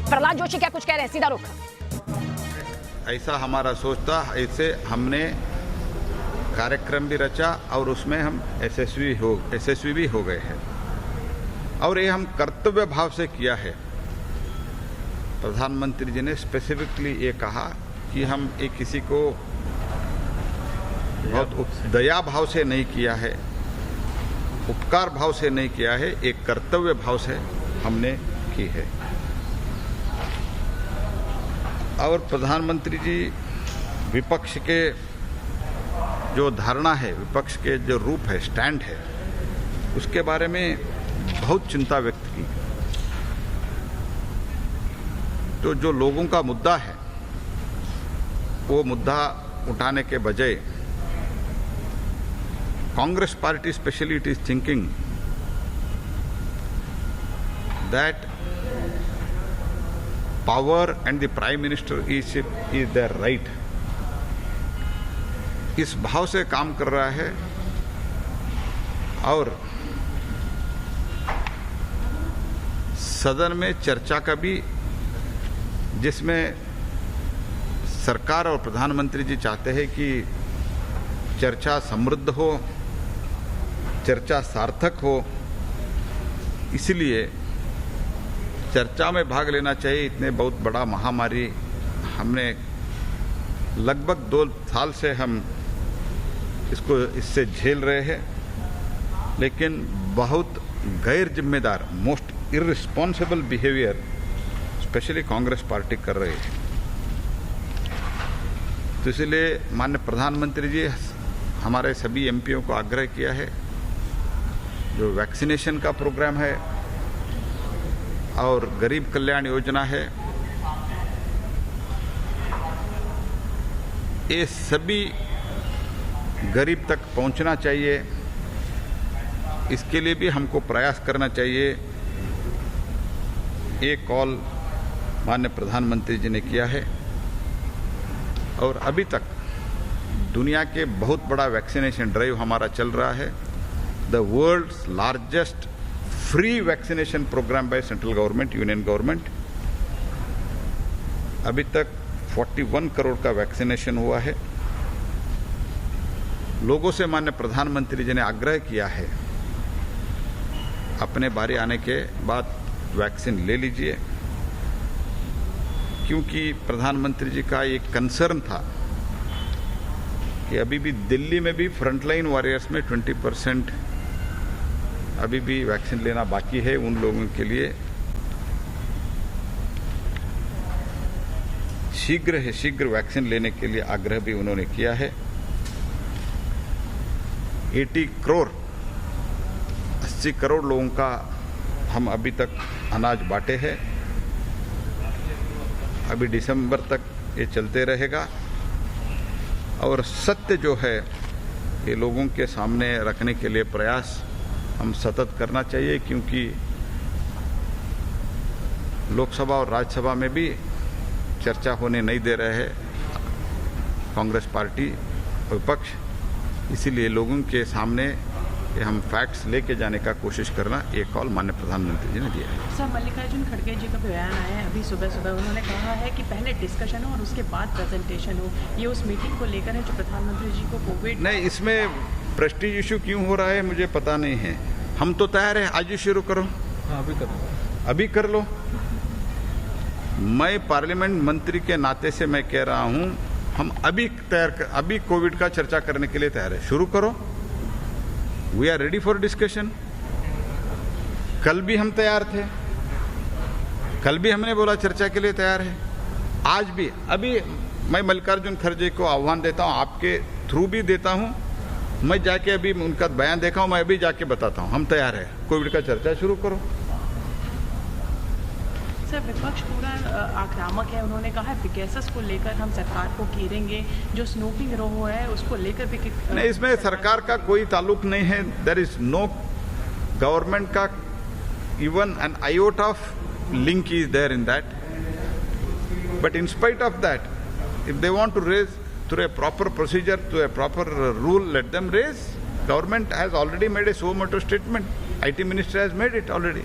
प्रहलाद जोशी क्या कुछ कह रहे हैं, सीधा रुख। ऐसा हमारा सोच था, ऐसे हमने कार्यक्रम भी रचा और उसमें हम यशस्वी भी हो गए हैं और ये हम कर्तव्य भाव से किया है। प्रधानमंत्री जी ने स्पेसिफिकली ये कहा कि हम एक किसी को बहुत दया भाव से नहीं किया है, उपकार भाव से नहीं किया है, एक कर्तव्य भाव से हमने की है। और प्रधानमंत्री जी विपक्ष के जो धारणा है, विपक्ष के जो रूप है, स्टैंड है, उसके बारे में बहुत चिंता व्यक्त की। तो जो लोगों का मुद्दा है वो मुद्दा उठाने के बजाय Congress party specially it is thinking that power and the prime minister is there right, इस भाव से काम कर रहा है। और सदन में चर्चा का भी, जिसमें सरकार और प्रधानमंत्री जी चाहते हैं कि चर्चा समृद्ध हो, चर्चा सार्थक हो, इसलिए चर्चा में भाग लेना चाहिए। इतने बहुत बड़ा महामारी हमने लगभग 2 साल से हम इससे झेल रहे हैं, लेकिन बहुत गैर जिम्मेदार, most irresponsible behaviour specially Congress party कर रही है। तो इसलिए माननीय प्रधानमंत्री जी हमारे सभी एमपीओ को आग्रह किया है, जो वैक्सीनेशन का प्रोग्राम है और गरीब कल्याण योजना है, ये सभी गरीब तक पहुंचना चाहिए। इसके लिए भी हमको प्रयास करना चाहिए। ये कॉल माननीय प्रधानमंत्री जी ने किया है और अभी तक दुनिया के बहुत बड़ा वैक्सीनेशन ड्राइव हमारा चल रहा है। The world's largest free vaccination programme by central government, union government. अभी तक 41 करोड़ का वैक्सीनेशन हुआ है। लोगों से माननीय प्रधानमंत्री जी ने आग्रह किया है, अपने बारी आने के बाद वैक्सीन ले लीजिए, क्योंकि प्रधानमंत्री जी का एक कंसर्न था कि अभी भी दिल्ली में भी फ्रंटलाइन वॉरियर्स में 20% अभी भी वैक्सीन लेना बाकी है। उन लोगों के लिए शीघ्र वैक्सीन लेने के लिए आग्रह भी उन्होंने किया है। 80 करोड़ लोगों का हम अभी तक अनाज बांटे हैं। अभी दिसंबर तक ये चलते रहेगा और सत्य जो है ये लोगों के सामने रखने के लिए प्रयास हम सतत करना चाहिए, क्योंकि लोकसभा और राज्यसभा में भी चर्चा होने नहीं दे रहे हैं कांग्रेस पार्टी विपक्ष। इसीलिए लोगों के सामने हम फैक्ट्स लेके जाने का कोशिश करना, ये कॉल माननीय प्रधानमंत्री जी ने दिया है। सर, मल्लिकार्जुन खड़गे जी का बयान आया है अभी सुबह उन्होंने कहा है कि पहले डिस्कशन हो और उसके बाद प्रेजेंटेशन हो। ये उस मीटिंग को लेकर है जो प्रधानमंत्री जी को कोविड नहीं, इसमें प्रेस्टीज इशू क्यों हो रहा है मुझे पता नहीं है। हम तो तैयार है, आज ही शुरू करो। अभी कर लो। मैं पार्लियामेंट मंत्री के नाते से मैं कह रहा हूं, हम अभी कोविड का चर्चा करने के लिए तैयार है, शुरू करो। We are ready for discussion. कल भी हम तैयार थे, कल भी हमने बोला चर्चा के लिए तैयार है, आज भी। अभी मैं मल्लिकार्जुन खड़गे को आह्वान देता हूं, आपके थ्रू भी देता हूं। मैं जाके अभी उनका बयान देखा हूं, मैं अभी जाके बताता हूं, हम तैयार है, कोविड का चर्चा शुरू करो। सर, विपक्ष पूरा आक्रामक है। उन्होंने कहा है पेगासस को लेकर हम सरकार को घेरेंगे, जो स्नूपिंग रो है उसको लेकर भी नहीं, इसमें सरकार का कोई ताल्लुक नहीं है। देयर इज नो गवर्नमेंट का even an iota of link is there in that. But in spite of that, if they want to raise through a proper procedure, to a proper rule, let them raise. Government has already made a so motu statement. IT minister has made it already.